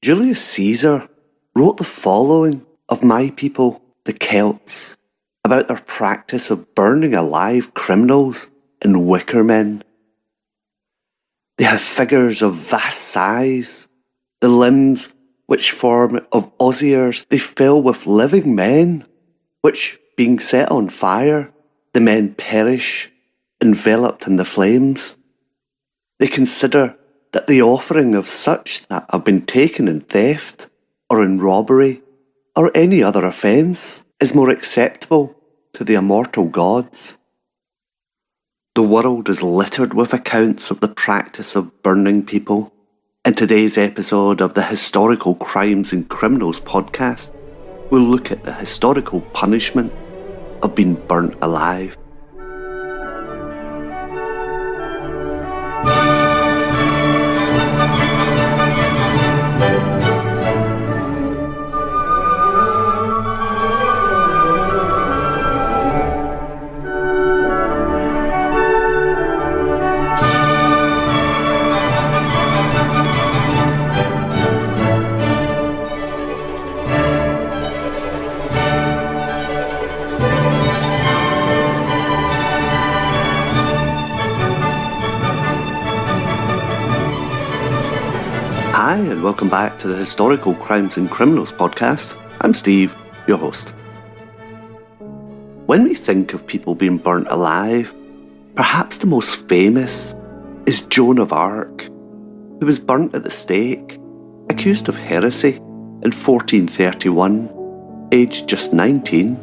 Julius Caesar wrote the following of my people, the Celts, about their practice of burning alive criminals and wicker men. They have figures of vast size, the limbs which form of osiers they fill with living men, which, being set on fire, the men perish, enveloped in the flames. They consider that the offering of such that have been taken in theft, or in robbery, or any other offence, is more acceptable to the immortal gods. The world is littered with accounts of the practice of burning people. In today's episode of the Historical Crimes and Criminals podcast, we'll look at the historical punishment of being burnt alive. Hi, and welcome back to the Historical Crimes and Criminals podcast. I'm Steve, your host. When we think of people being burnt alive, perhaps the most famous is Joan of Arc, who was burnt at the stake, accused of heresy in 1431, aged just 19.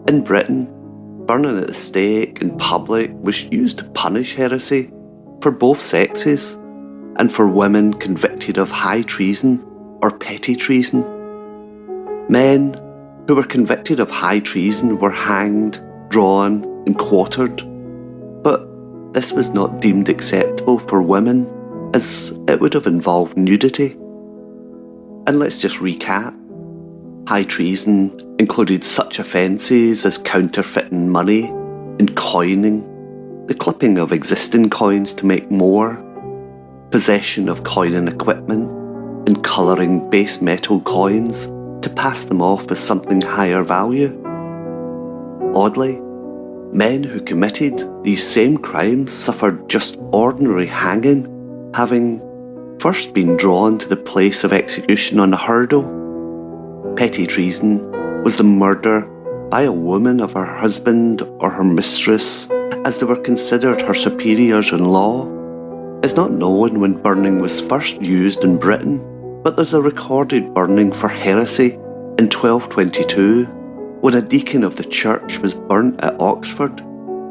In Britain, burning at the stake in public was used to punish heresy for both sexes, and for women convicted of high treason or petty treason. Men who were convicted of high treason were hanged, drawn, and quartered, but this was not deemed acceptable for women, as it would have involved nudity. And let's just recap. High treason included such offences as counterfeiting money and coining, the clipping of existing coins to make more, possession of coining equipment, and colouring base metal coins to pass them off as something higher value. Oddly, men who committed these same crimes suffered just ordinary hanging, having first been drawn to the place of execution on a hurdle. Petty treason was the murder by a woman of her husband or her mistress, as they were considered her superiors in law. It's not known when burning was first used in Britain, but there's a recorded burning for heresy in 1222, when a deacon of the church was burnt at Oxford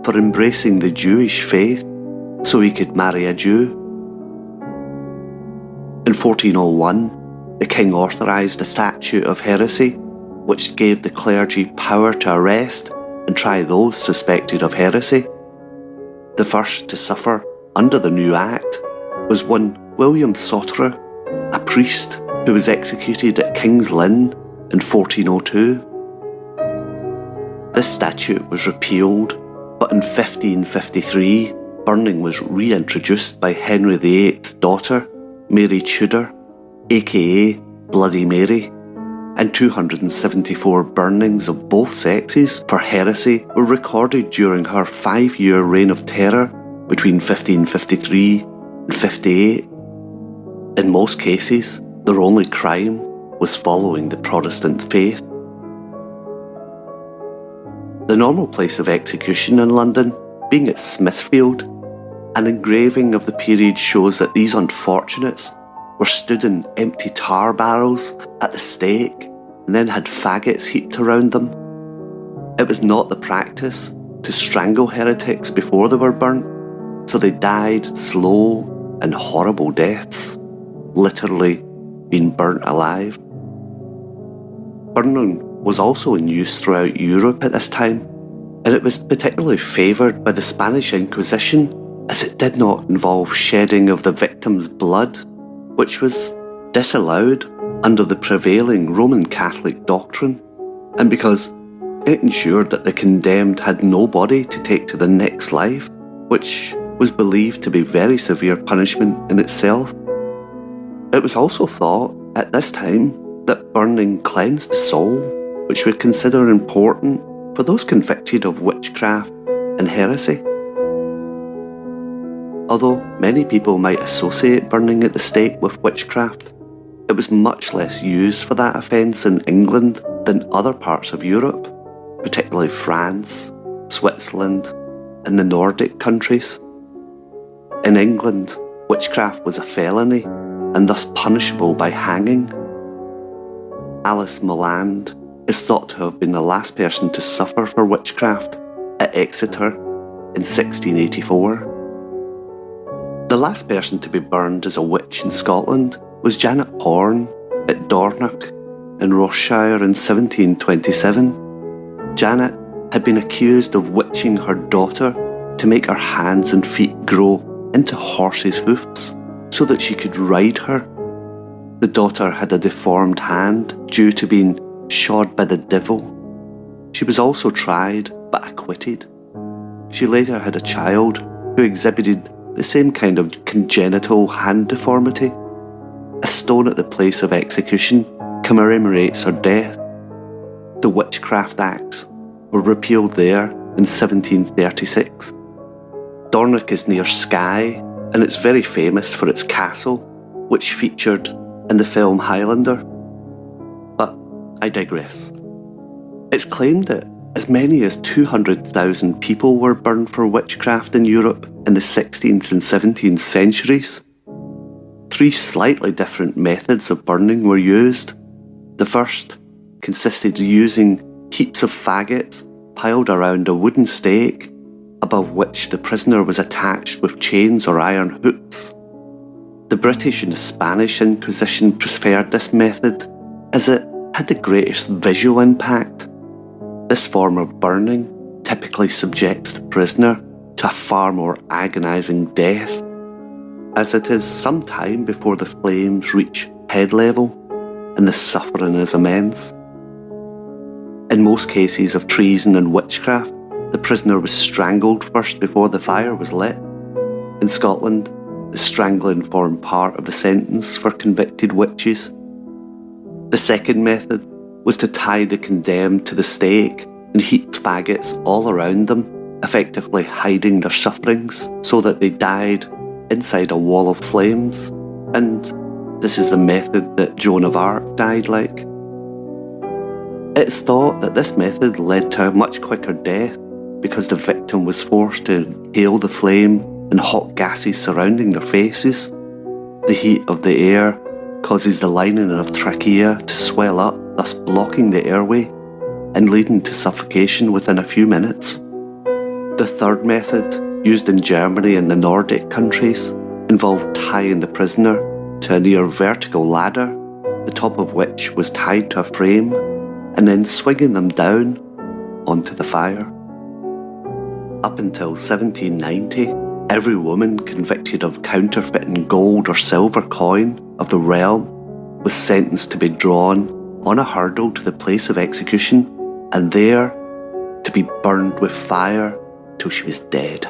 for embracing the Jewish faith so he could marry a Jew. In 1401, the king authorised a statute of heresy, which gave the clergy power to arrest and try those suspected of heresy. The first to suffer under the new act was one William Sautre, a priest who was executed at King's Lynn in 1402. This statute was repealed, but in 1553 burning was reintroduced by Henry VIII's daughter, Mary Tudor, aka Bloody Mary, and 274 burnings of both sexes for heresy were recorded during her 5-year reign of terror between 1553 and 58. In most cases, their only crime was following the Protestant faith. The normal place of execution in London being at Smithfield, an engraving of the period shows that these unfortunates were stood in empty tar barrels at the stake and then had faggots heaped around them. It was not the practice to strangle heretics before they were burnt, so they died slow and horrible deaths, literally being burnt alive. Burning was also in use throughout Europe at this time, and it was particularly favoured by the Spanish Inquisition, as it did not involve shedding of the victim's blood, which was disallowed under the prevailing Roman Catholic doctrine, and because it ensured that the condemned had no body to take to the next life, which was believed to be very severe punishment in itself. It was also thought at this time that burning cleansed the soul, which we consider important for those convicted of witchcraft and heresy. Although many people might associate burning at the stake with witchcraft, it was much less used for that offence in England than other parts of Europe, particularly France, Switzerland, and the Nordic countries. In England, witchcraft was a felony and thus punishable by hanging. Alice Moland is thought to have been the last person to suffer for witchcraft at Exeter in 1684. The last person to be burned as a witch in Scotland was Janet Horne at Dornoch in Rossshire in 1727. Janet had been accused of witching her daughter to make her hands and feet grow into horses' hoofs so that she could ride her. The daughter had a deformed hand due to being shod by the devil. She was also tried but acquitted. She later had a child who exhibited the same kind of congenital hand deformity. A stone at the place of execution commemorates her death. The Witchcraft Acts were repealed there in 1736. Dornoch is near Skye, and it's very famous for its castle, which featured in the film Highlander. But I digress. It's claimed that as many as 200,000 people were burned for witchcraft in Europe in the 16th and 17th centuries. 3 slightly different methods of burning were used. The first consisted of using heaps of faggots piled around a wooden stake, above which the prisoner was attached with chains or iron hooks. The British and the Spanish Inquisition preferred this method as it had the greatest visual impact. This form of burning typically subjects the prisoner to a far more agonising death, as it is some time before the flames reach head level and the suffering is immense. In most cases of treason and witchcraft, the prisoner was strangled first before the fire was lit. In Scotland, the strangling formed part of the sentence for convicted witches. The second method was to tie the condemned to the stake and heap faggots all around them, effectively hiding their sufferings so that they died inside a wall of flames. And this is the method that Joan of Arc died like. It's thought that this method led to a much quicker death because the victim was forced to inhale the flame and hot gases surrounding their faces. The heat of the air causes the lining of trachea to swell up, thus blocking the airway and leading to suffocation within a few minutes. The third method, used in Germany and the Nordic countries, involved tying the prisoner to a near vertical ladder, the top of which was tied to a frame, and then swinging them down onto the fire. Up until 1790, every woman convicted of counterfeiting gold or silver coin of the realm was sentenced to be drawn on a hurdle to the place of execution and there to be burned with fire till she was dead.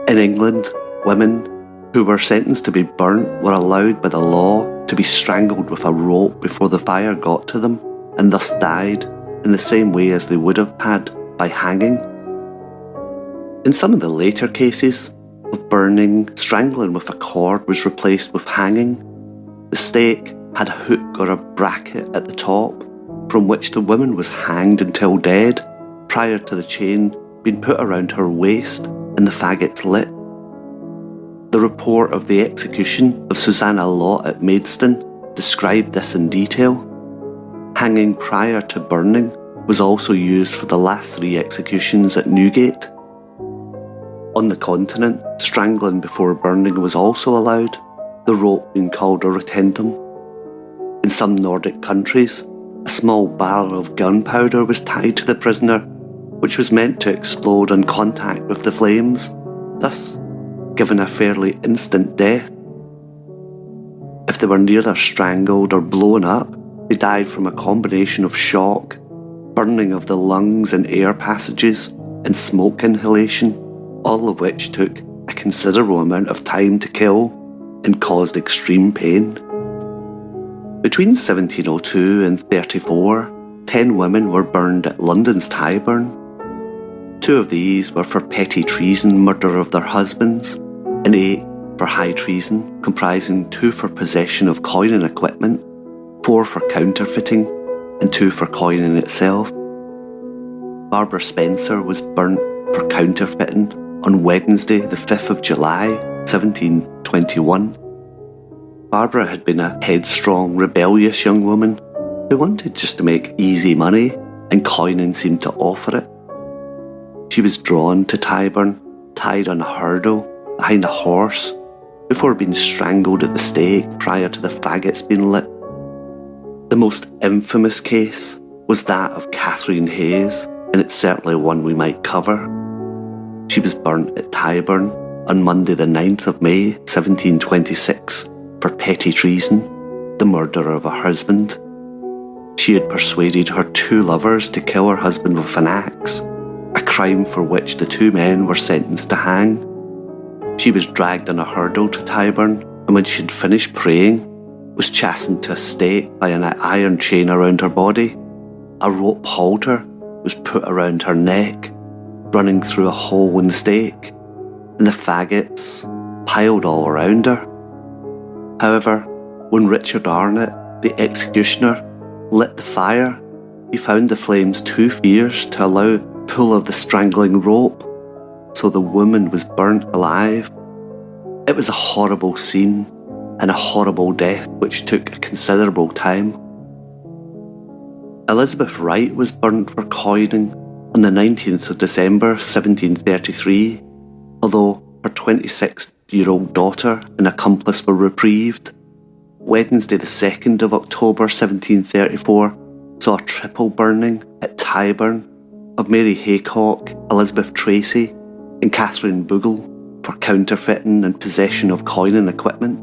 In England, women who were sentenced to be burnt were allowed by the law to be strangled with a rope before the fire got to them, and thus died in the same way as they would have had by hanging. In some of the later cases of burning, strangling with a cord was replaced with hanging. The stake had a hook or a bracket at the top, from which the woman was hanged until dead, prior to the chain being put around her waist and the faggots lit. The report of the execution of Susanna Lott at Maidstone described this in detail. Hanging prior to burning was also used for the last 3 executions at Newgate. On the continent, strangling before burning was also allowed, the rope being called a rotundum. In some Nordic countries, a small barrel of gunpowder was tied to the prisoner, which was meant to explode on contact with the flames, thus giving a fairly instant death. If they were neither strangled or blown up, they died from a combination of shock, burning of the lungs and air passages, and smoke inhalation, all of which took a considerable amount of time to kill. and caused extreme pain. Between 1702 and 34, 10 women were burned at London's Tyburn. 2 of these were for petty treason, murder of their husbands, and 8 for high treason, comprising 2 for possession of coining equipment, 4 for counterfeiting, and 2 for coining itself. Barbara Spencer was burnt for counterfeiting on Wednesday, the 5th of July, 1721. Barbara had been a headstrong, rebellious young woman who wanted just to make easy money, and coining seemed to offer it. She was drawn to Tyburn, tied on a hurdle behind a horse, before being strangled at the stake prior to the faggots being lit. The most infamous case was that of Catherine Hayes, and it's certainly one we might cover. She was burnt at Tyburn on Monday the 9th of May 1726 for petty treason, the murder of her husband. She had persuaded her 2 lovers to kill her husband with an axe, a crime for which the 2 men were sentenced to hang. She was dragged on a hurdle to Tyburn, and when she had finished praying, was chastened to a stake by an iron chain around her body. A rope halter was put around her neck, running through a hole in the stake, and the faggots piled all around her. However, when Richard Arnott, the executioner, lit the fire, he found the flames too fierce to allow pull of the strangling rope, so the woman was burnt alive. It was a horrible scene and a horrible death which took a considerable time. Elizabeth Wright was burnt for coining on the 19th of December 1733, although her 26-year-old daughter and accomplice were reprieved. Wednesday the 2nd of October 1734 saw a triple burning at Tyburn of Mary Haycock, Elizabeth Tracy and Catherine Bogle for counterfeiting and possession of coining equipment.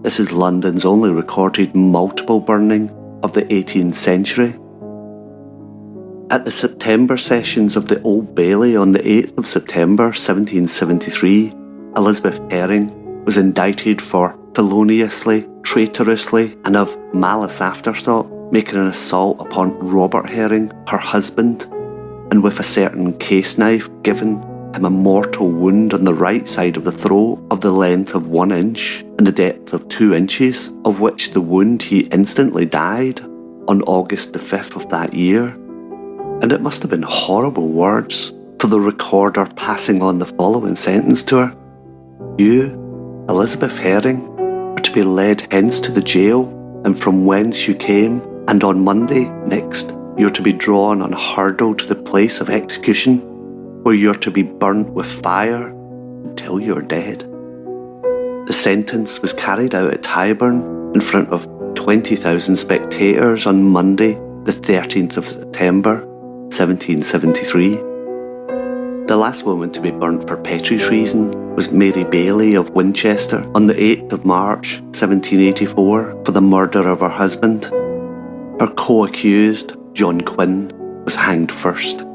This is London's only recorded multiple burning of the 18th century. At the September sessions of the Old Bailey on the 8th of September 1773, Elizabeth Herring was indicted for feloniously, traitorously and of malice aforethought making an assault upon Robert Herring, her husband, and with a certain case knife given him a mortal wound on the right side of the throat of the length of 1 inch and the depth of 2 inches, of which the wound he instantly died on August the 5th of that year. And it must have been horrible words, for the recorder passing on the following sentence to her: "You, Elizabeth Herring, are to be led hence to the jail, and from whence you came, and on Monday next you're to be drawn on a hurdle to the place of execution, where you're to be burnt with fire until you're dead." The sentence was carried out at Tyburn in front of 20,000 spectators on Monday, the 13th of September, 1773. The last woman to be burnt for petty treason was Mary Bailey of Winchester on the 8th of March, 1784, for the murder of her husband. Her co-accused, John Quinn, was hanged first.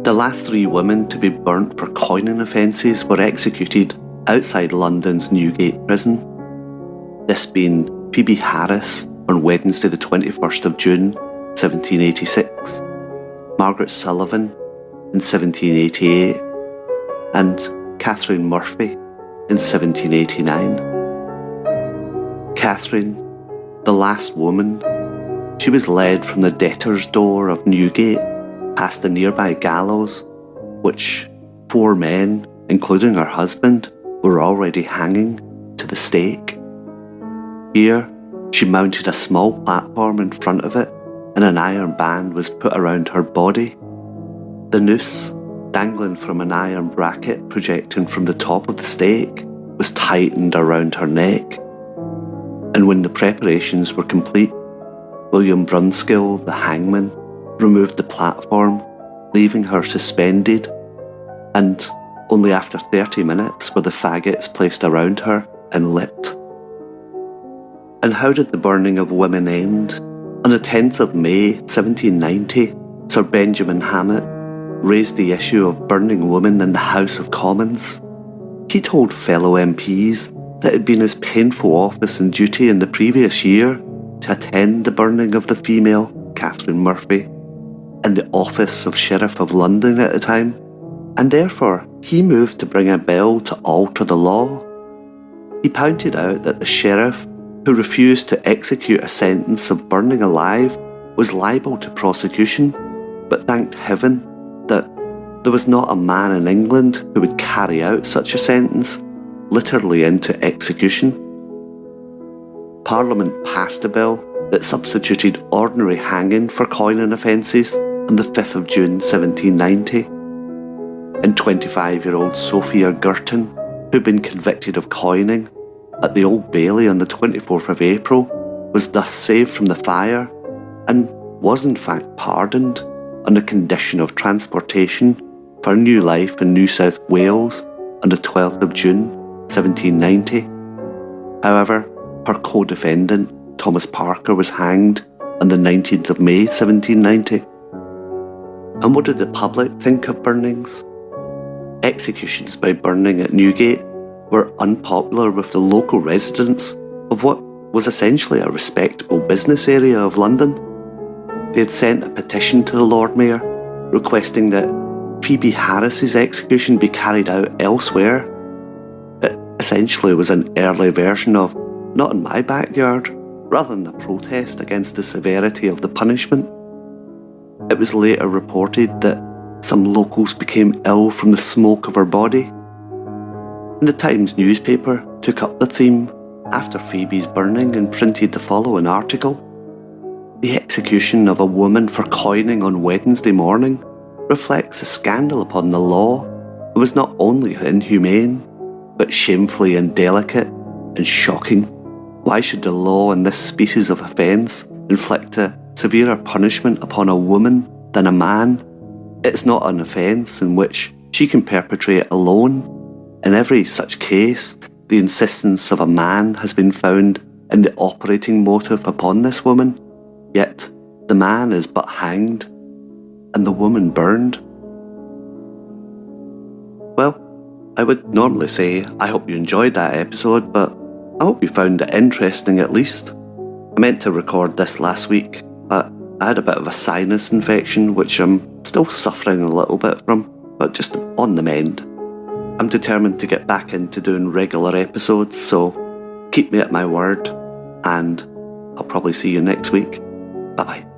The last 3 women to be burnt for coining offences were executed outside London's Newgate prison, this being Phoebe Harris on Wednesday the 21st of June 1786, Margaret Sullivan in 1788 and Catherine Murphy in 1789. Catherine, the last woman, she was led from the debtor's door of Newgate past the nearby gallows, which 4 men, including her husband, were already hanging to the stake. Here, she mounted a small platform in front of it, and an iron band was put around her body. The noose, dangling from an iron bracket projecting from the top of the stake, was tightened around her neck. And when the preparations were complete, William Brunskill, the hangman, removed the platform, leaving her suspended, and only after 30 minutes were the faggots placed around her and lit. And how did the burning of women end? On the 10th of May 1790, Sir Benjamin Hammett raised the issue of burning women in the House of Commons. He told fellow MPs that it had been his painful office and duty in the previous year to attend the burning of the female, Catherine Murphy, in the office of Sheriff of London at the time, and therefore he moved to bring a bill to alter the law. He pointed out that the sheriff who refused to execute a sentence of burning alive was liable to prosecution, but thanked heaven that there was not a man in England who would carry out such a sentence, literally into execution. Parliament passed a bill that substituted ordinary hanging for coining offences on the 5th of June 1790. And 25-year-old Sophia Girton, who'd been convicted of coining at the Old Bailey on the 24th of April, was thus saved from the fire and was in fact pardoned on the condition of transportation for a new life in New South Wales on the 12th of June 1790. However, her co-defendant, Thomas Parker, was hanged on the 19th of May 1790. And what did the public think of burnings? Executions by burning at Newgate were unpopular with the local residents of what was essentially a respectable business area of London. They had sent a petition to the Lord Mayor requesting that Phoebe Harris's execution be carried out elsewhere. It essentially was an early version of "not in my backyard," rather than a protest against the severity of the punishment. It was later reported that some locals became ill from the smoke of her body. And the Times newspaper took up the theme after Phoebe's burning and printed the following article: "The execution of a woman for coining on Wednesday morning reflects a scandal upon the law and was not only inhumane, but shamefully indelicate and shocking. Why should the law in this species of offence inflict a severer punishment upon a woman than a man? It's not an offence in which she can perpetrate alone. In every such case, the insistence of a man has been found in the operating motive upon this woman, yet the man is but hanged, and the woman burned." Well, I would normally say I hope you enjoyed that episode, but I hope you found it interesting at least. I meant to record this last week, but I had a bit of a sinus infection which I'm still suffering a little bit from, but just on the mend. I'm determined to get back into doing regular episodes, so keep me at my word, and I'll probably see you next week. Bye bye.